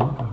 okay.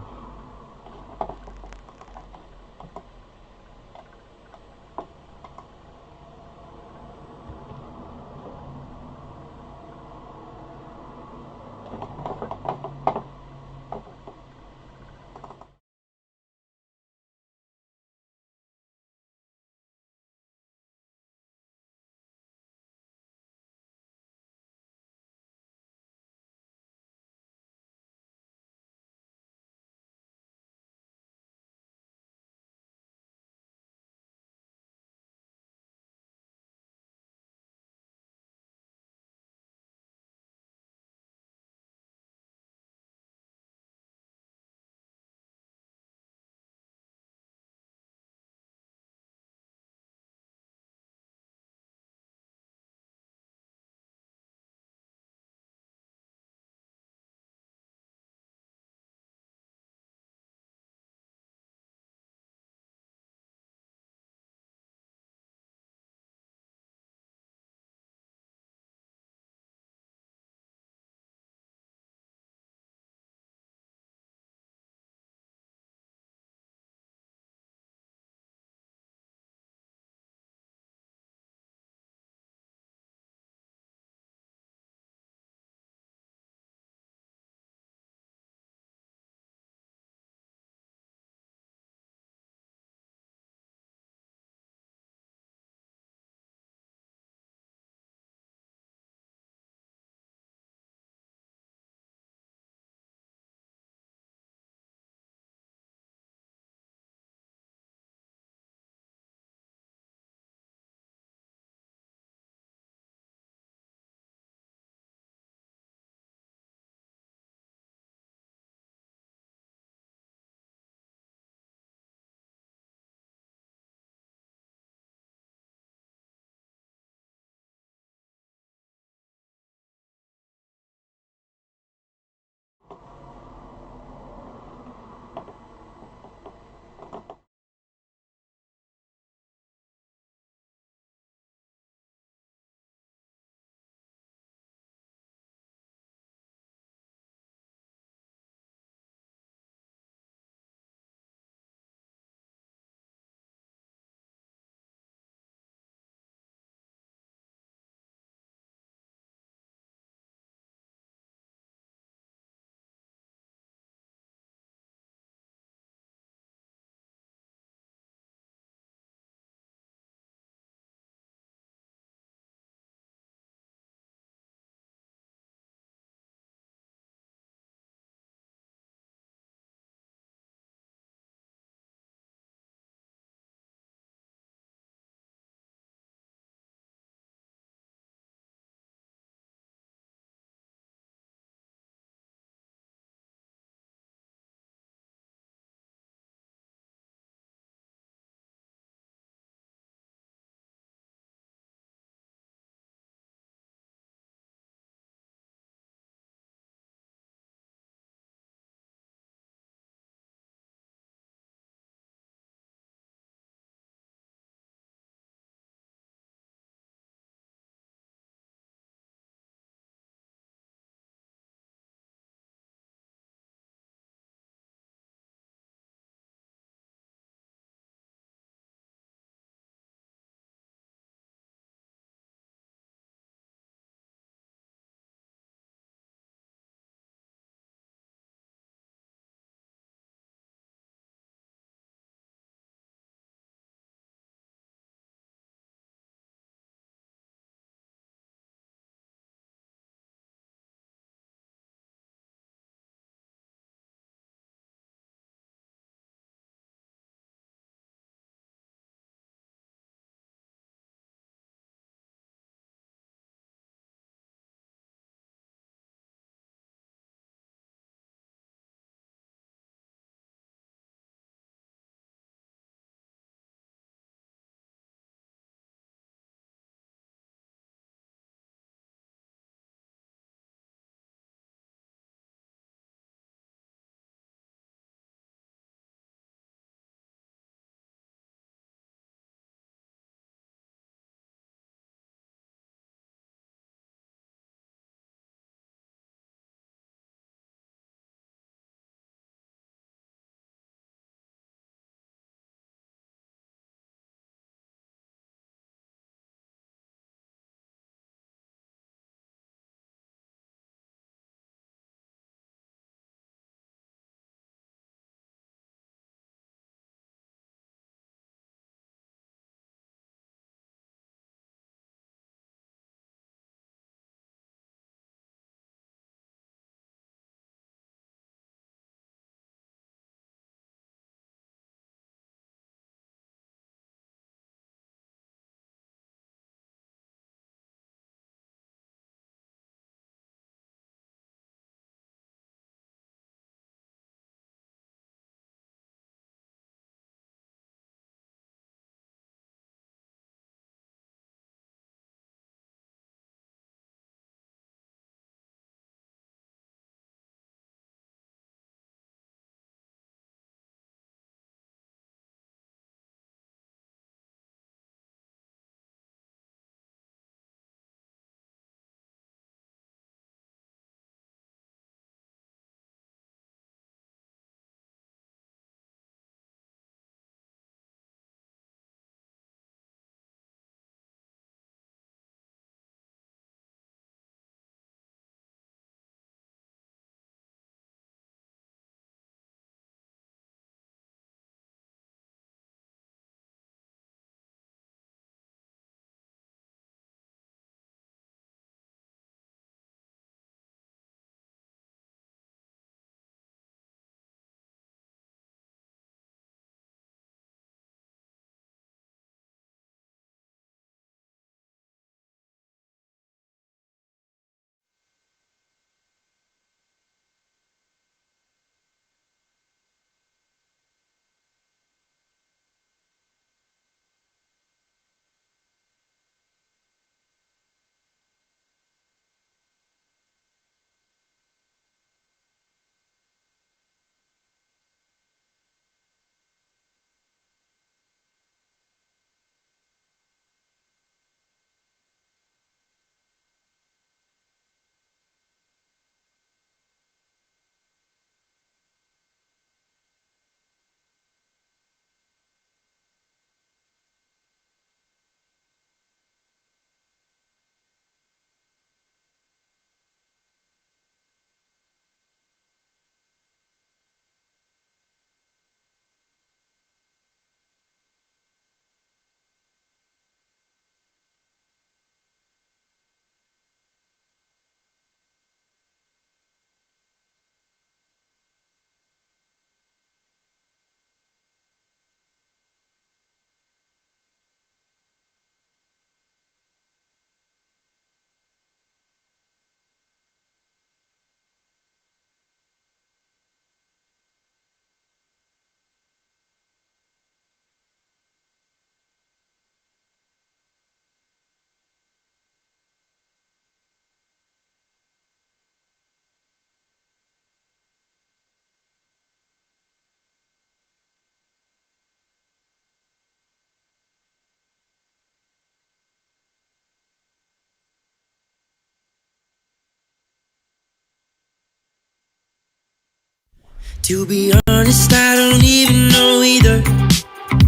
To be honest, I don't even know either.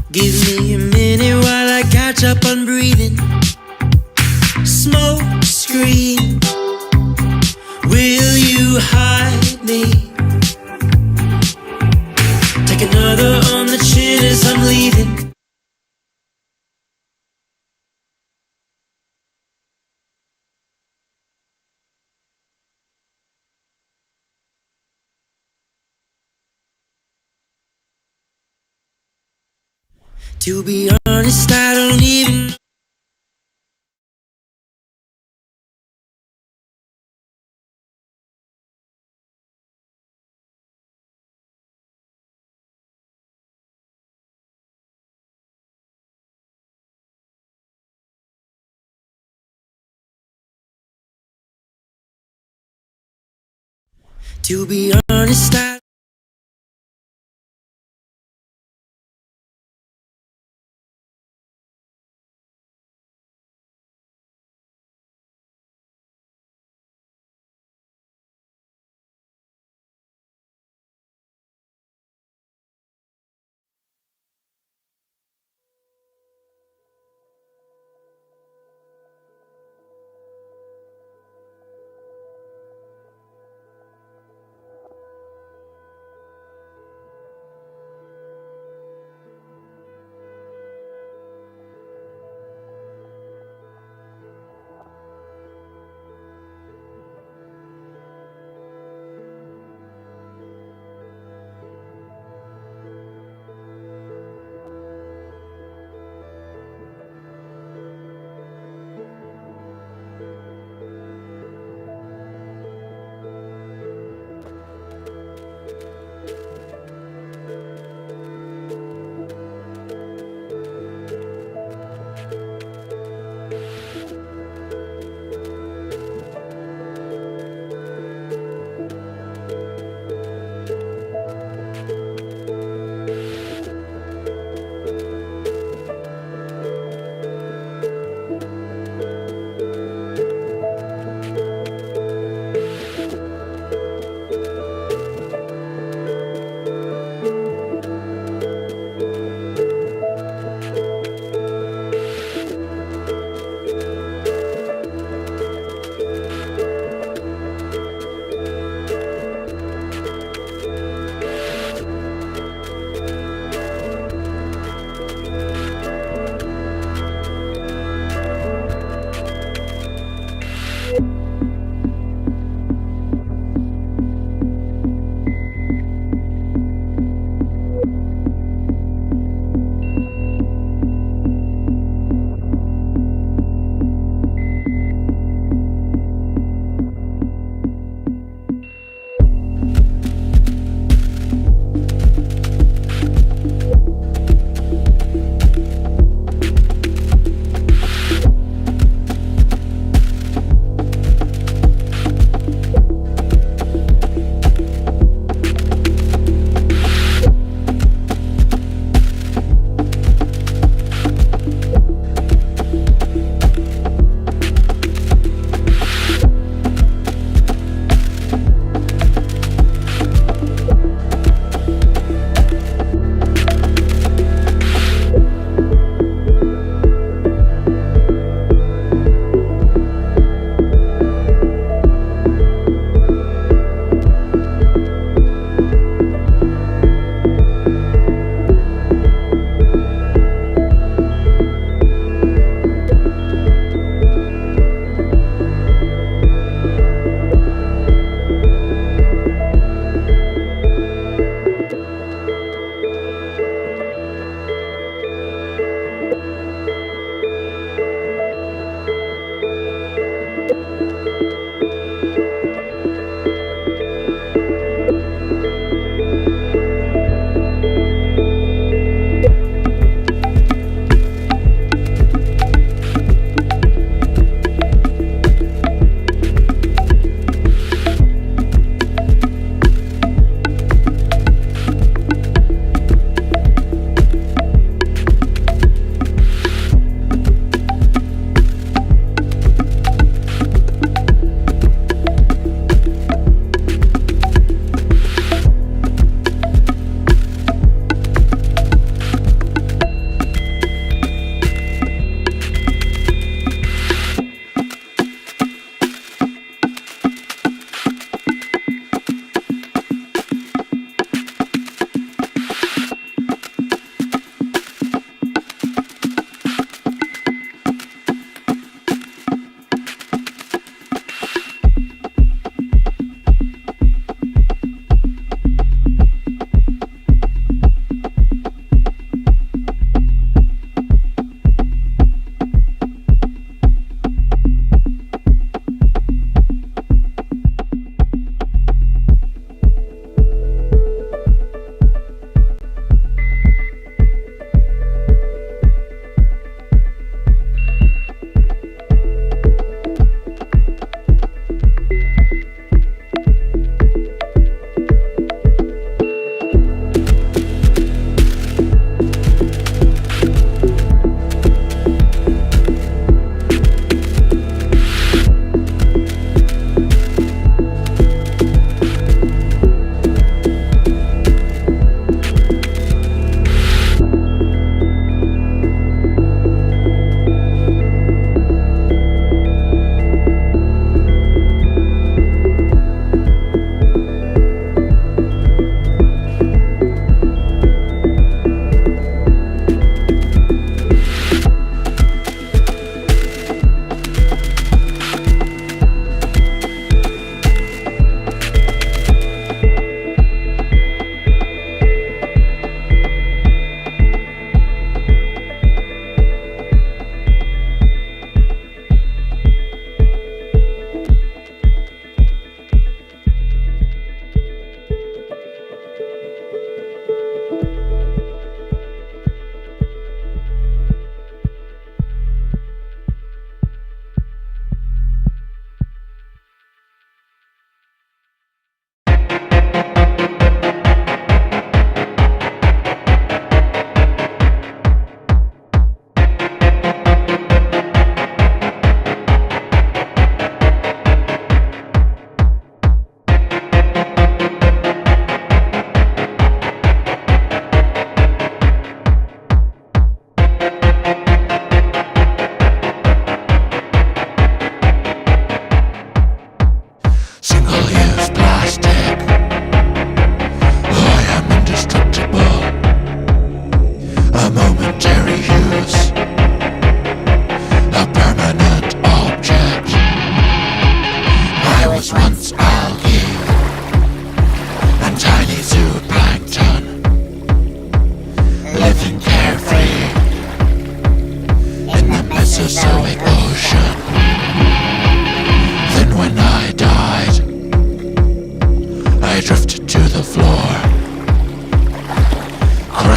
Give me a minute while I catch up on breathing. Smoke screen, will you hide me? Take another on the chin as I'm leaving. To be honest, I don't even. To be honest, I.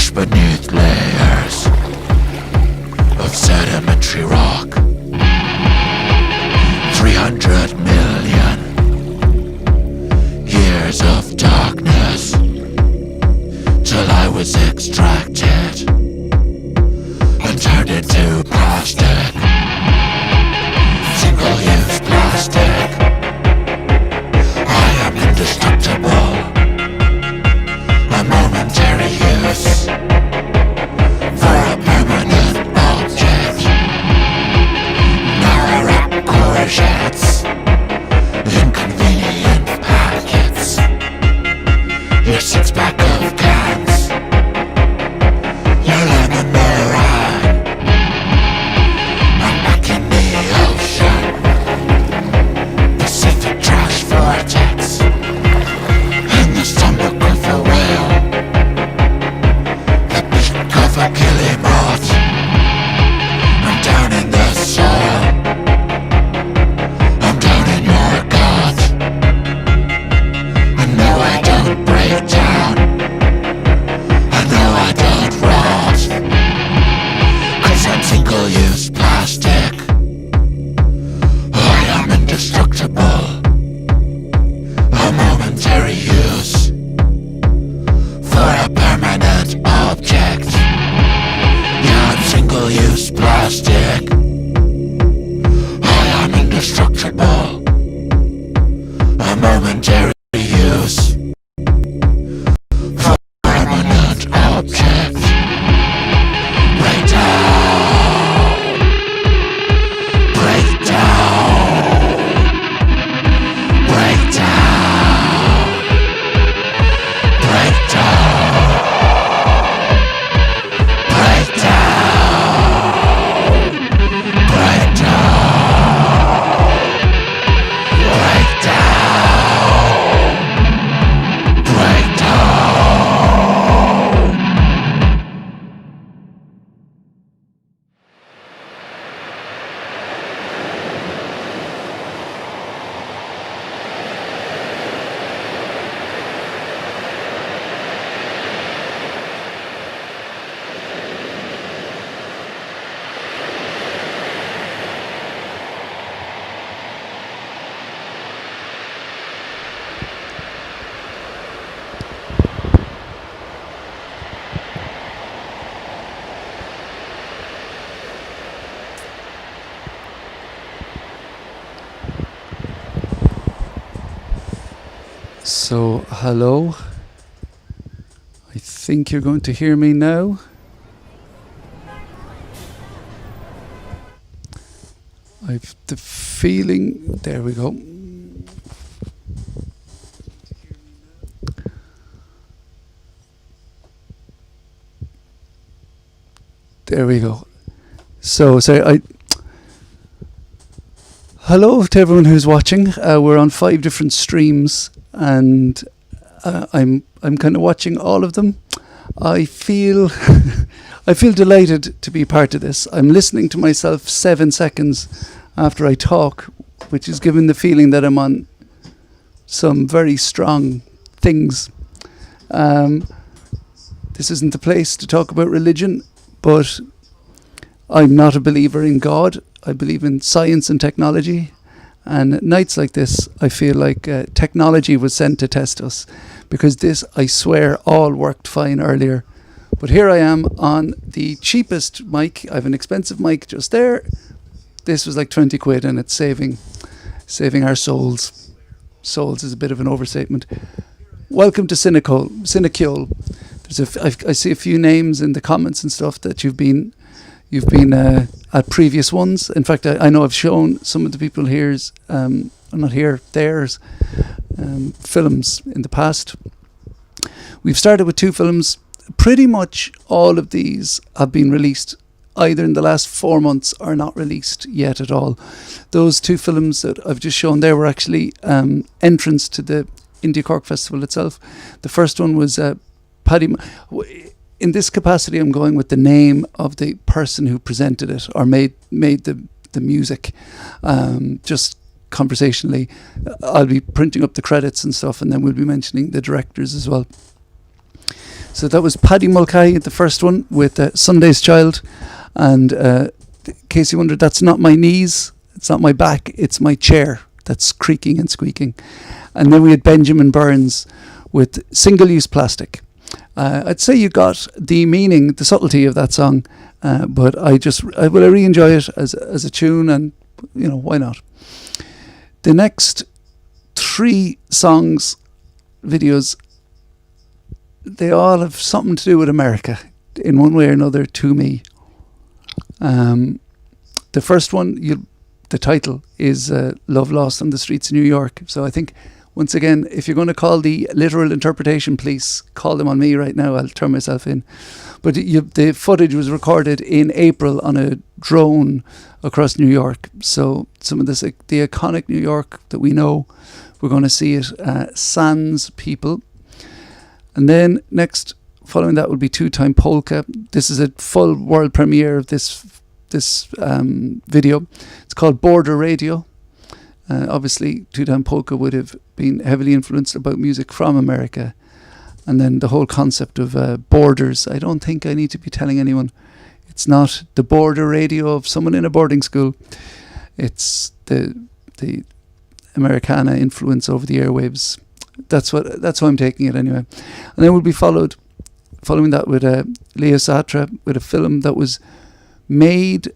crushed beneath layers of sedimentary rock. 300 million years of darkness till I was extracted and turned into plastic. Single-use plastic. I am indestructible. A momentary use for a permanent object. Now I wrap courgettes, inconvenient packets. Your six-pack of cans, your lemon meringue. I'm back in the ocean, Pacific trash vortex, in the stomach of a whale, the beak of a guillemot. I'm down in the soil, I'm down in your gut. I know I don't break down, I know I don't rot, 'cause I'm single-use plastic. I am indestructible. A momentary use for a permanent object. Yeah, I'm single-use plastic. I am indestructible. A momentary use for a permanent object. Break down. Break down. Break down. Break down. Break down. Break down. Break down. Break down. So, hello. I think you're going to hear me now. I've the feeling. There we go. There we go. So, hello to everyone who's watching. We're on 5 different streams, and I'm kind of watching all of them. I feel I feel delighted to be part of this. I'm listening to myself 7 seconds after I talk, which is giving the feeling that I'm on some very strong things. This isn't the place to talk about religion, but I'm not a believer in God. I believe in science and technology. And nights like this, I feel like technology was sent to test us, because this, I swear, all worked fine earlier. But here I am on the cheapest mic. I have an expensive mic just there. This was like 20 quid, and it's saving our souls. Souls is a bit of an overstatement. Welcome to CineCeoil. I see a few names in the comments and stuff that you've been at previous ones. In fact, I know I've shown some of the people here's, theirs, films in the past. We've started with 2 films. Pretty much all of these have been released either in the last 4 months or not released yet at all. Those 2 films that I've just shown there were actually entrance to the IndieCork Festival itself. The first one was Paddy. In this capacity, I'm going with the name of the person who presented it or made the music. Just conversationally, I'll be printing up the credits and stuff, and then we'll be mentioning the directors as well. So that was Paddy Mulcahy, the first one, with Sunday's Child. And in case you wondered, that's not my knees, it's not my back, it's my chair that's creaking and squeaking. And then we had Benjamin Burns with Single-Use Plastic. I'd say you got the meaning, the subtlety of that song, but I really enjoy it as a tune, and why not? The next 3 songs, videos, they all have something to do with America in one way or another to me. The first one, the title is Love Lost on the Streets of New York. So I think, once again, if you're going to call the literal interpretation police, call them on me right now. I'll turn myself in. But the footage was recorded in April on a drone across New York. So some of the iconic New York that we know, we're going to see it sans people. And then next, following that, would be Two Time Polka. This is a full world premiere of this video. It's called Border Radio. Obviously, Two Time Polka would have been heavily influenced about music from America. And then the whole concept of borders. I don't think I need to be telling anyone. It's not the border radio of someone in a boarding school. It's the Americana influence over the airwaves. That's how I'm taking it anyway. And then we'll be following that with Leah Satra, with a film that was made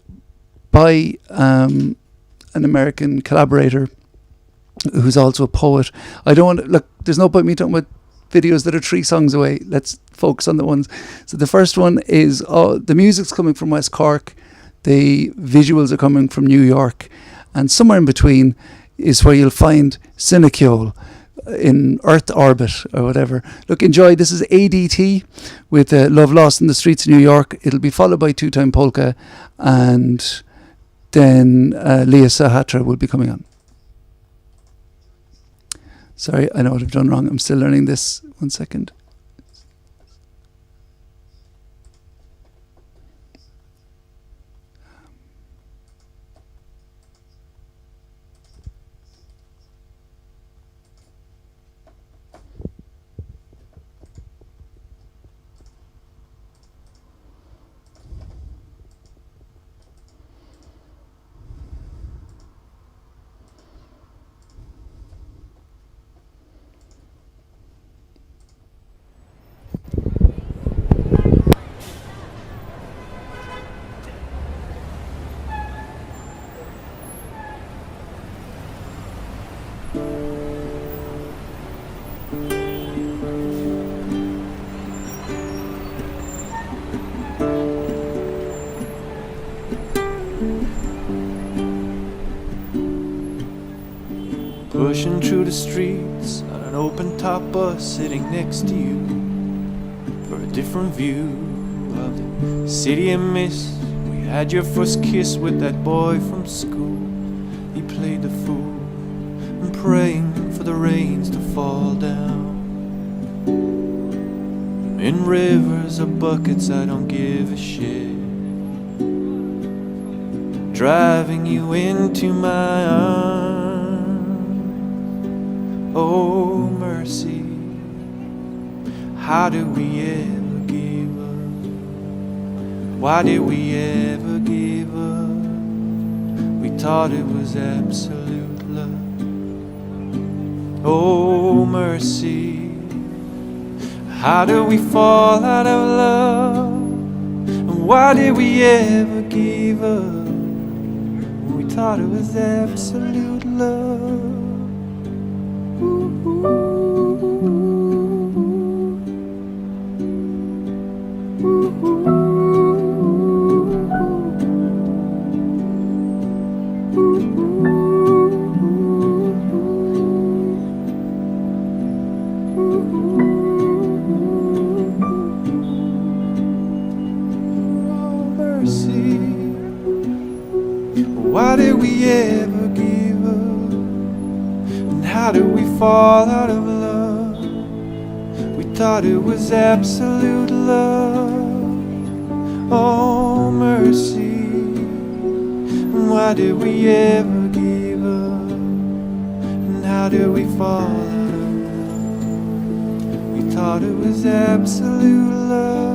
by an American collaborator who's also a poet. I don't want to, look, there's no point me talking about videos that are 3 songs away. Let's focus on the ones. So the first one is, the music's coming from West Cork, the visuals are coming from New York, and somewhere in between is where you'll find CineCeoil in Earth orbit or whatever. Look, enjoy. This is ADT with Love Lost in the Streets of New York. It'll be followed by Two Time Polka, and then Leah Sahatra will be coming on. Sorry, I know what I've done wrong. I'm still learning this. 1 second. Pushing through the streets on an open top bus, sitting next to you for a different view of the city and mist. We had your first kiss with that boy from school. He played the fool and praying for the rains to fall down. In rivers or buckets, I don't give a shit. Driving you into my arms. Oh, mercy, how did we ever give up? Why did we ever give up? We thought it was absolute love. Oh, mercy, how did we fall out of love? And why did we ever give up? We thought it was absolute love. Why did we ever give up? And how did we fall out of love? We thought it was absolute love. Oh, mercy, why did we ever give up? And how did we fall out of love? We taught it was absolute love.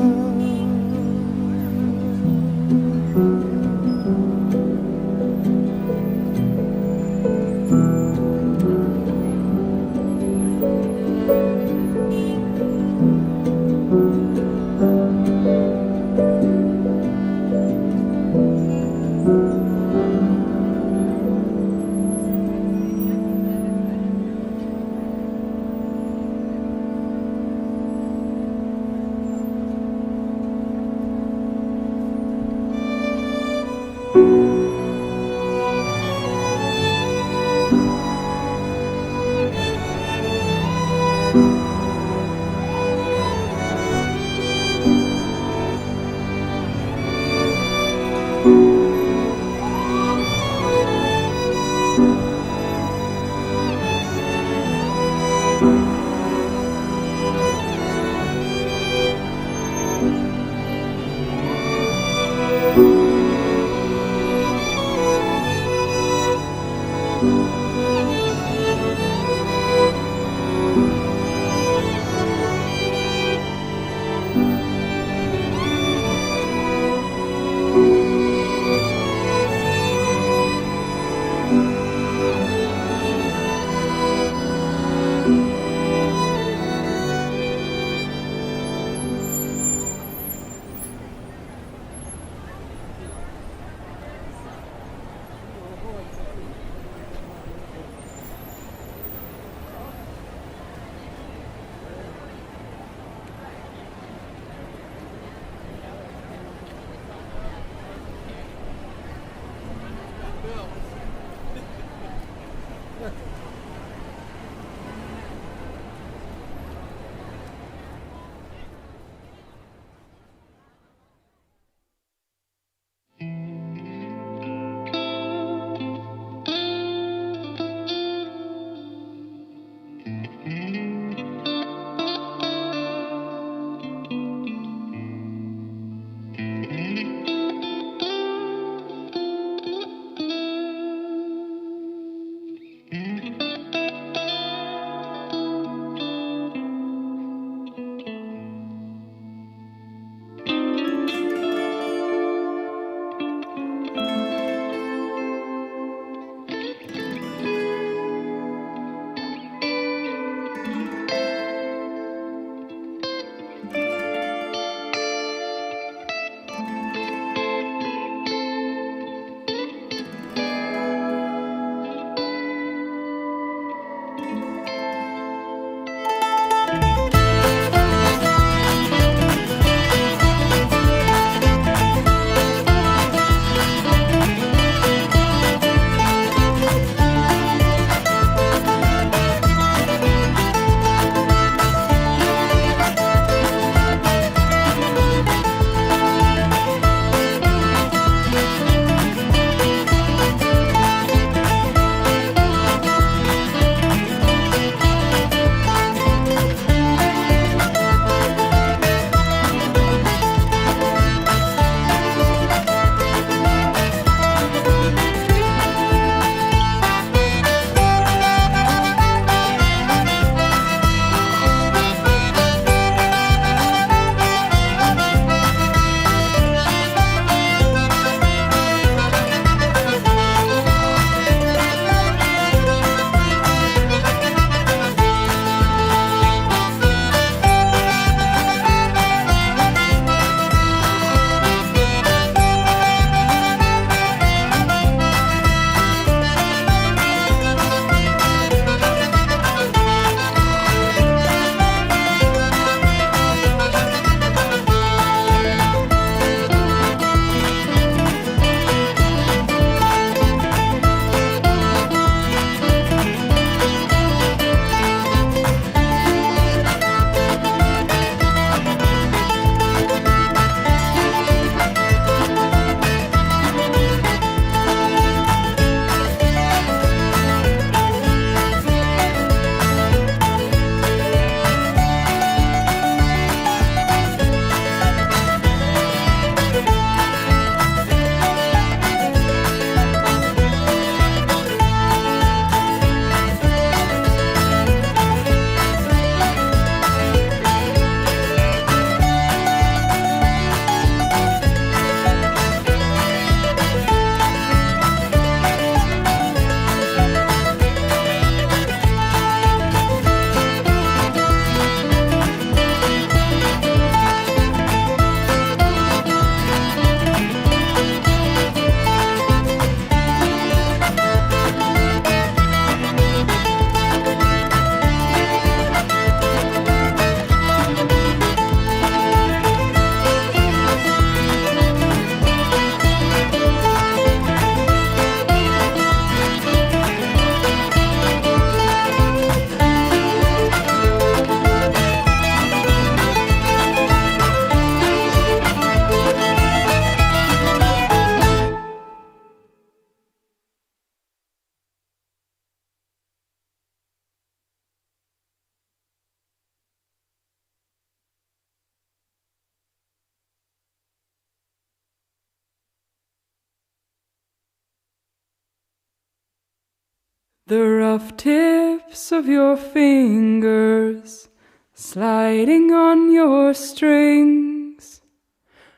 The rough tips of your fingers sliding on your strings.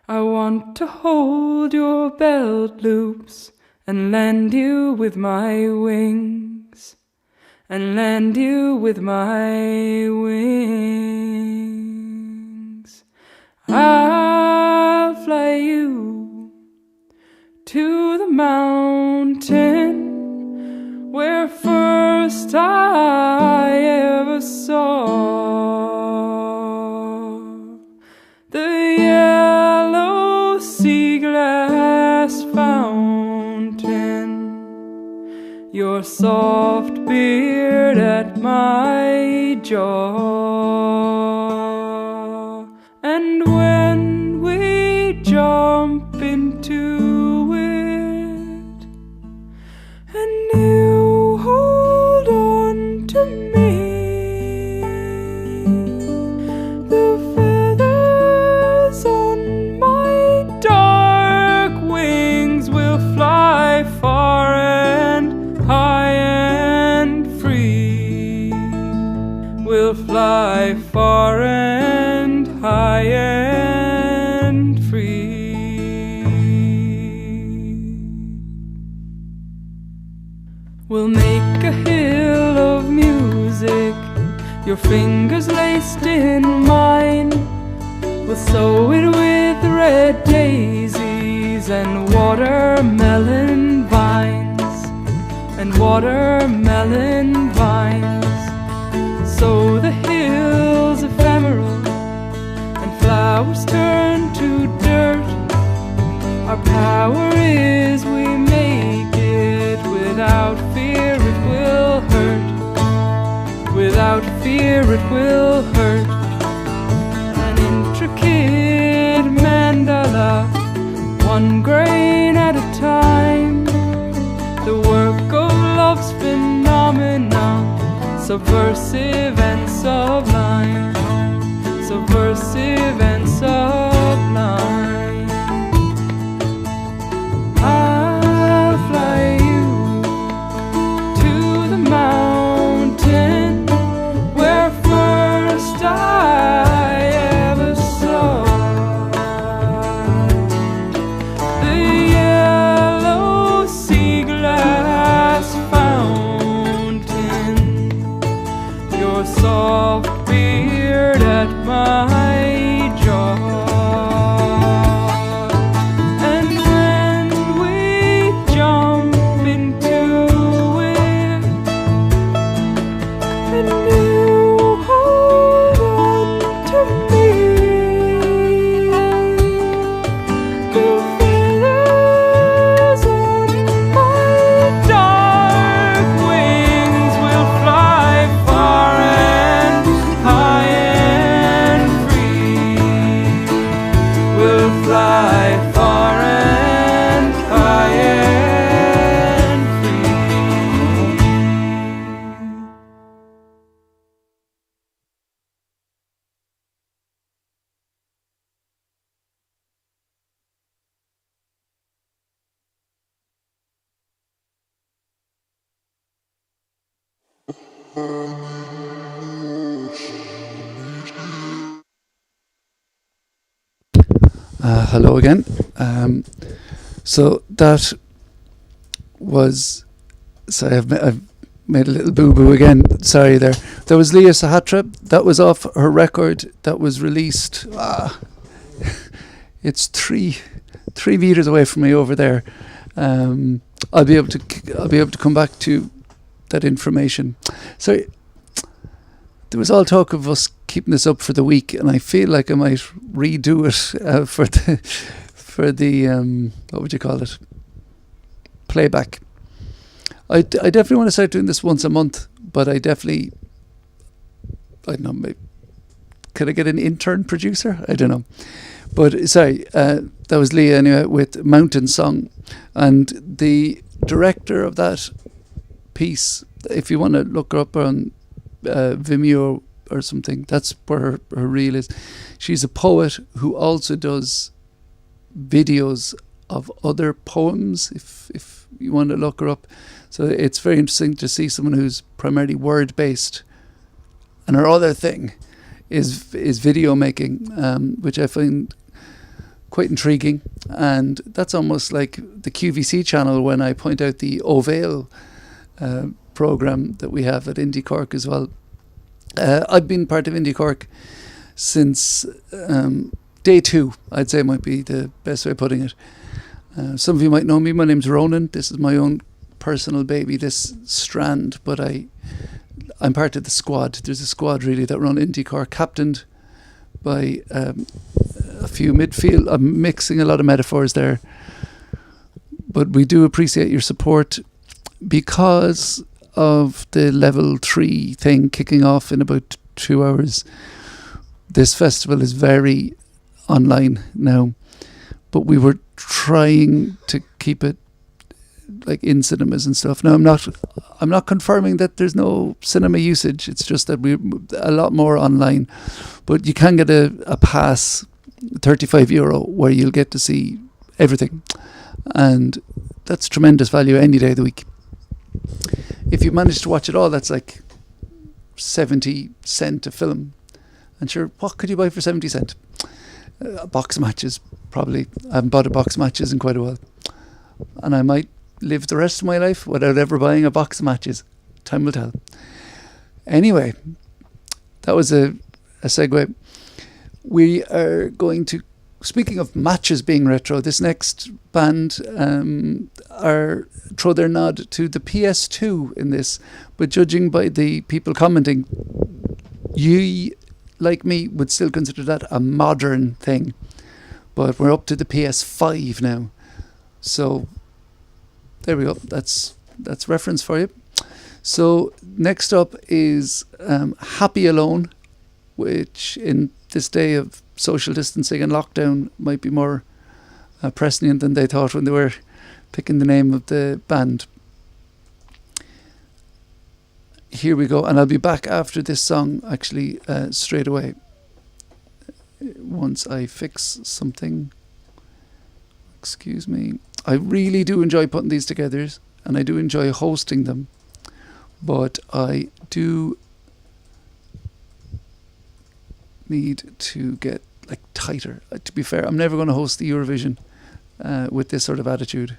I want to hold your belt loops and land you with my wings, and land you with my wings. I'll fly you to the mountain where first I ever saw the yellow sea glass fountain, your soft beard at my jaw. And when we jump into it and you hold on to me, the feathers on my dark wings will fly far and high and free, will fly far and high and free. We'll make a hill of music, your fingers laced in mine. We'll sow it with red daisies and watermelon vines, and watermelon vines. So the hill's ephemeral and flowers turn to dirt. Our power is we make it without fear it will hurt. Without fear it will hurt. An intricate mandala, one grain at a time. The work of love's phenomena, subversive and sublime, subversive and sublime. I'll fly you to the mountain where first I ever saw the yellow sea glass fountain, your soft beard at my jaw. And when we jump into it and you hold on to me, the feathers on my dark wings will fly far and high and free, will fly far and high and free. Hello again. So that was. Sorry, I've made a little boo-boo again. Sorry there. That was Leah Sahatra. That was off her record that was released. It's three meters away from me over there. I'll be able to come back to that information. So there was all talk of us keeping this up for the week, and I feel like I might redo it for the what would you call it, playback. I definitely want to start doing this once a month, but I don't know, maybe, could I get an intern producer? I don't know. But sorry, that was Leah anyway with Mountain Song, and the director of that piece, if you want to look her up on Vimeo or something, that's where her reel is. She's a poet who also does videos of other poems, if you want to look her up. So it's very interesting to see someone who's primarily word-based, and her other thing is video making, which I find quite intriguing. And that's almost like the QVC channel when I point out the Ovale program that we have at IndieCork as well. I've been part of IndieCork since day 2, I'd say might be the best way of putting it. Some of you might know me. My name's Ronan. This is my own personal baby, this strand, but I'm part of the squad. There's a squad really that run IndieCork, captained by a few midfield. I'm mixing a lot of metaphors there, but we do appreciate your support because of the level 3 thing kicking off in about 2 hours. This festival is very online now, but we were trying to keep it like in cinemas and stuff. Now I'm not confirming that there's no cinema usage. It's just that we're a lot more online, but you can get a pass, €35, where you'll get to see everything, and that's tremendous value any day of the week. If you manage to watch it all, that's like 70 cent a film. And sure, what could you buy for 70 cent? A box of matches, probably. I haven't bought a box of matches in quite a while, and I might live the rest of my life without ever buying a box of matches. Time will tell. Anyway, that was a segue. We are going to, speaking of matches being retro, this next band throw their nod to the PS2 in this, but judging by the people commenting, you, like me, would still consider that a modern thing. But we're up to the PS5 now. So there we go. That's reference for you. So next up is Happy Alone, which in this day of social distancing and lockdown might be more prescient than they thought when they were picking the name of the band. Here we go, and I'll be back after this song actually straight away once I fix something. Excuse me. I really do enjoy putting these together, and I do enjoy hosting them, but I do need to get like tighter. To be fair, I'm never going to host the Eurovision with this sort of attitude.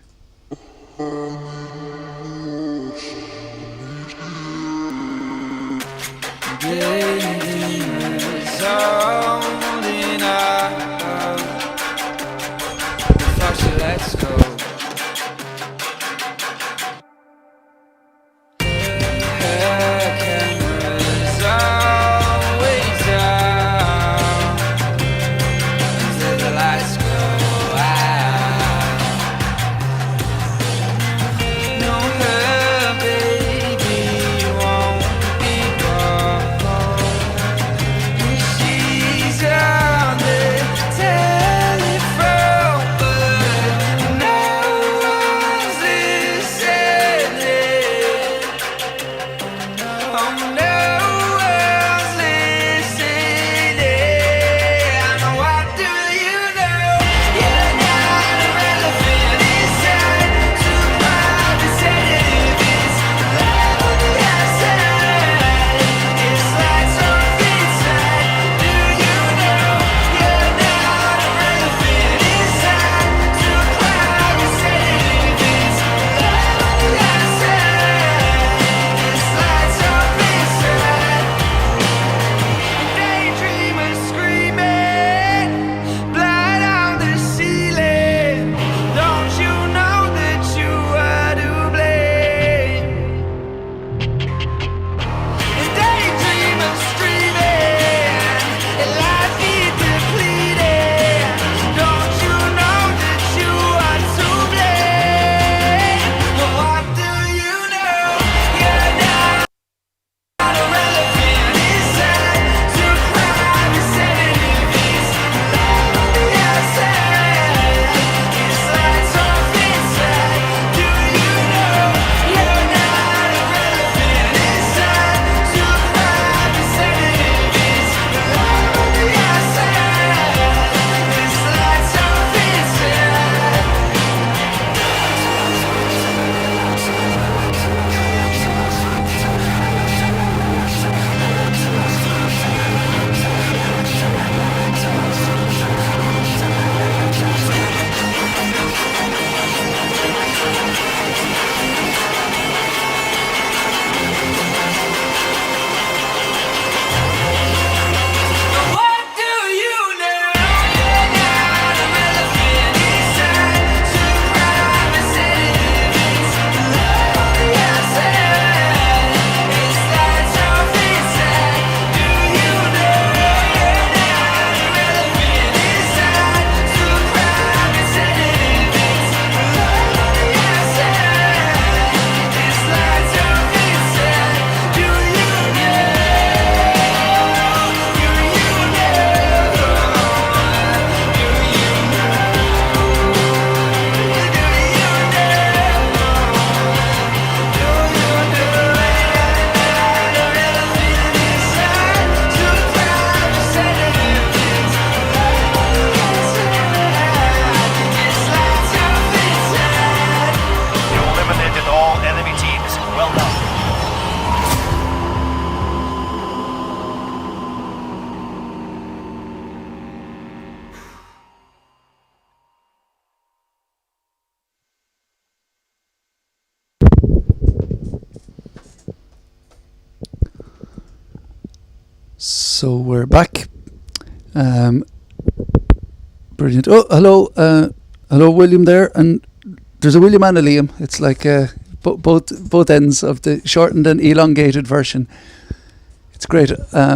Let's go. She's on the telephone, but So we're back. Brilliant. Oh, hello, William there, and there's a William and a Liam. It's like both ends of the shortened and elongated version. It's great. I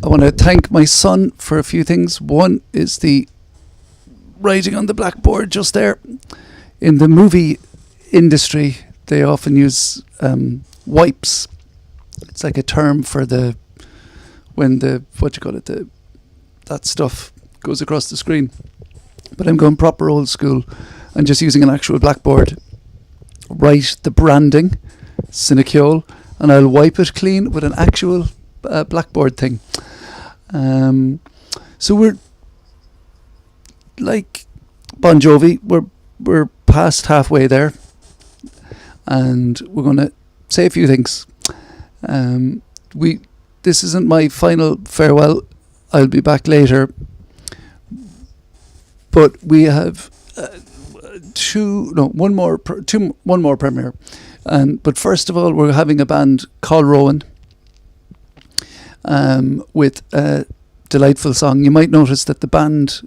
want to thank my son for a few things. One is the writing on the blackboard just there. In the movie industry, they often use wipes. It's like a term for when that stuff goes across the screen. But I'm going proper old school and just using an actual blackboard. Write the branding, CineCeoil, and I'll wipe it clean with an actual blackboard thing. So we're like Bon Jovi. We're past halfway there, and we're going to say a few things. This isn't my final farewell. I'll be back later. But we have one more premiere. But first of all, we're having a band called Rowan with a delightful song. You might notice that the band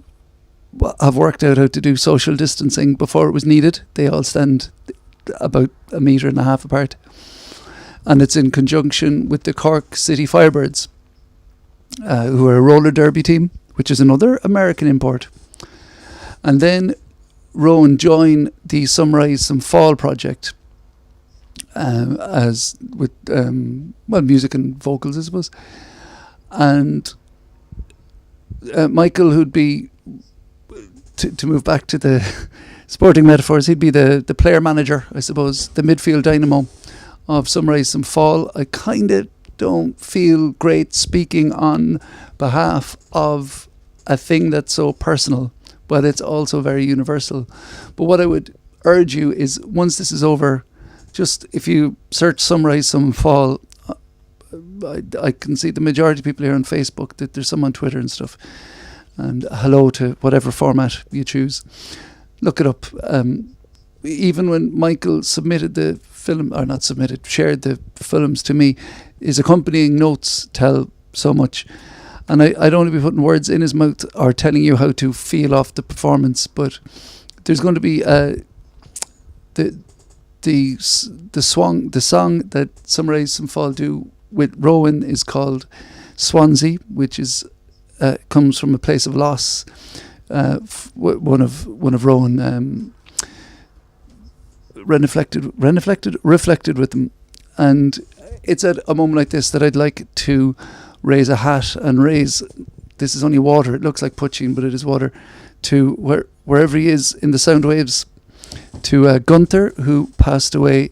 have worked out how to do social distancing before it was needed. They all stand about 1.5 meters apart. And it's in conjunction with the Cork City Firebirds, who are a roller derby team, which is another American import. And then Rowan joined the Summarise Some Fall project, as with music and vocals, I suppose. And Michael, who'd be to move back to the sporting metaphors, he'd be the player manager, I suppose, the midfield dynamo of Summarise Some Fall. I kind of don't feel great speaking on behalf of a thing that's so personal, but it's also very universal. But what I would urge you is, once this is over, just if you search Summarise Some Fall, I can see the majority of people here on Facebook, that there's some on Twitter and stuff, and hello to whatever format you choose. Look it up. Even when Michael submitted the film, or not submitted, shared the films to me, his accompanying notes tell so much. And I don't want to be putting words in his mouth or telling you how to feel off the performance, but there's going to be the song that Summarise Some Fall do with Rowan is called Swansea, which is comes from a place of loss. One of Rowan reflected with them, and it's at a moment like this that I'd like to raise a hat and this is only water, it looks like poaching, but it is water, to wherever he is in the sound waves, to Gunther, who passed away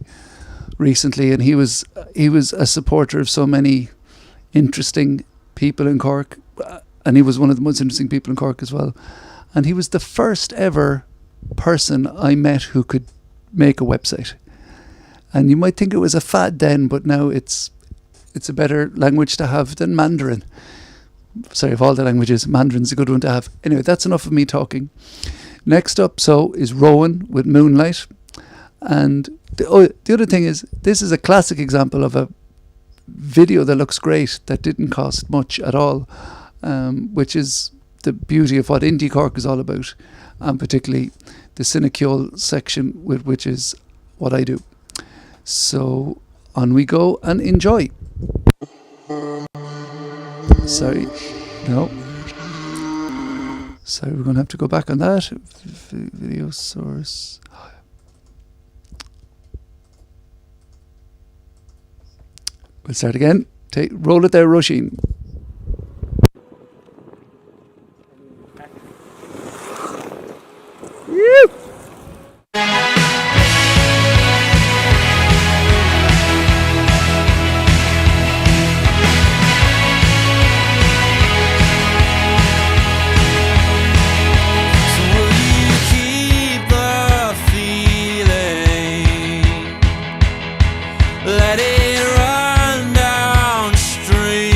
recently, and he was a supporter of so many interesting people in Cork, and he was one of the most interesting people in Cork as well, and he was the first ever person I met who could make a website. And you might think it was a fad then, but now it's a better language to have than Mandarin. Sorry, of all the languages, Mandarin's a good one to have. Anyway, that's enough of me talking. Next up, is Rowan with Moonlight. And the other thing is, this is a classic example of a video that looks great, that didn't cost much at all, which is the beauty of what IndieCork is all about, and particularly the CineCeoil section, which is what I do. So on we go and enjoy. Sorry, we're going to have to go back on that. Video source. We'll start again. Roll it there, Roisin. Let it run downstream.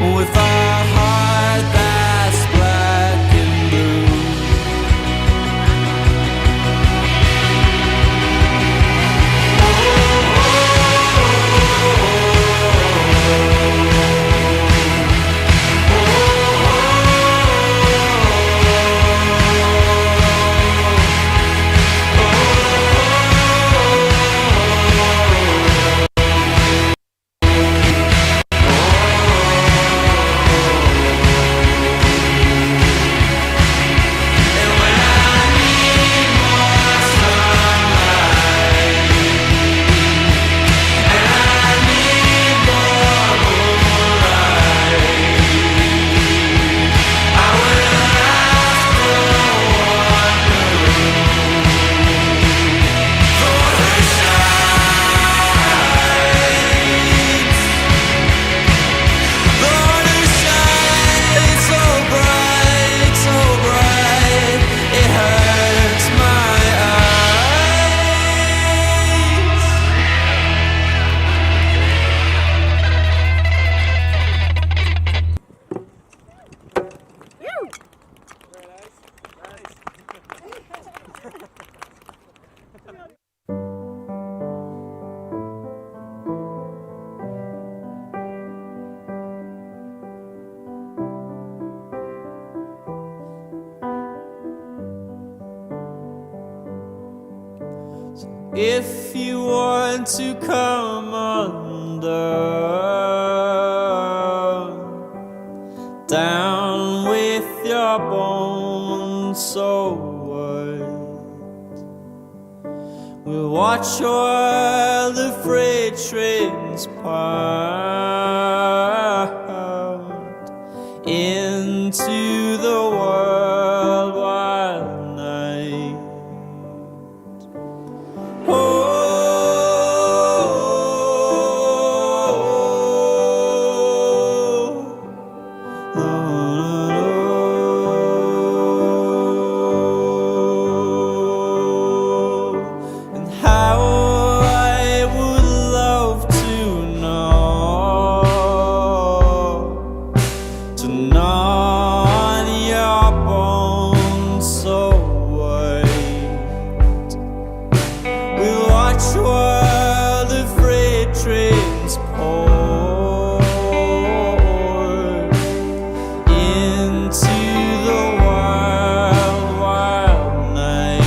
with a heart that's black and blue. If you want to come undone, down with your bones so white, we'll watch while the freight trains part into the world wide night. And how I would love to gnaw on your bones so white. We'll watch while the freight trains pour into the wild, wild night.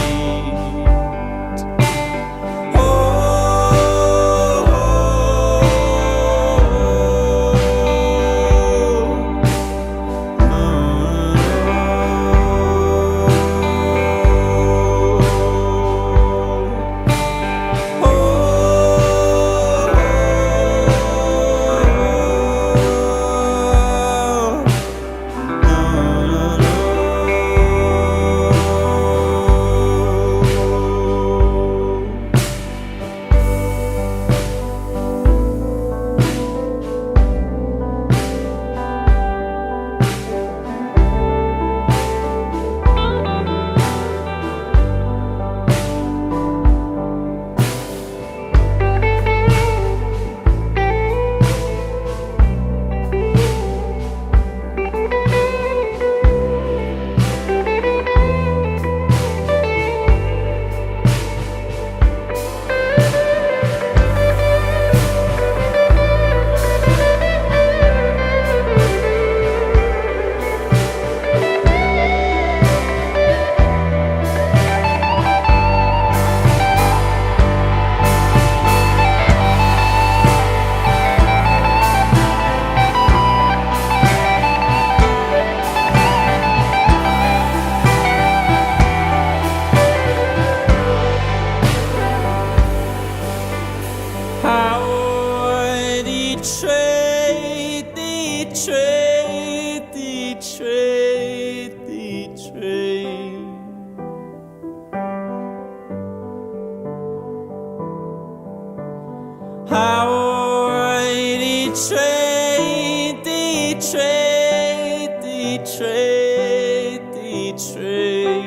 Betrayed.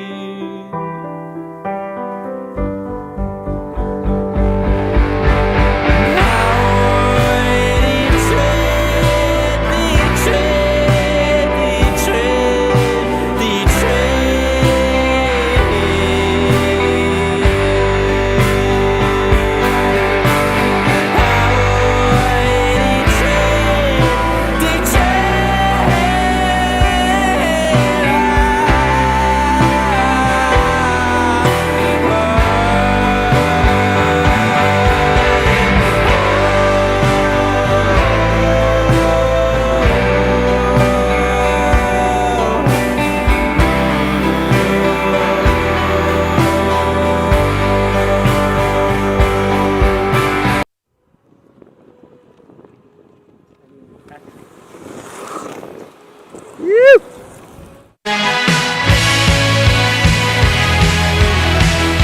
You.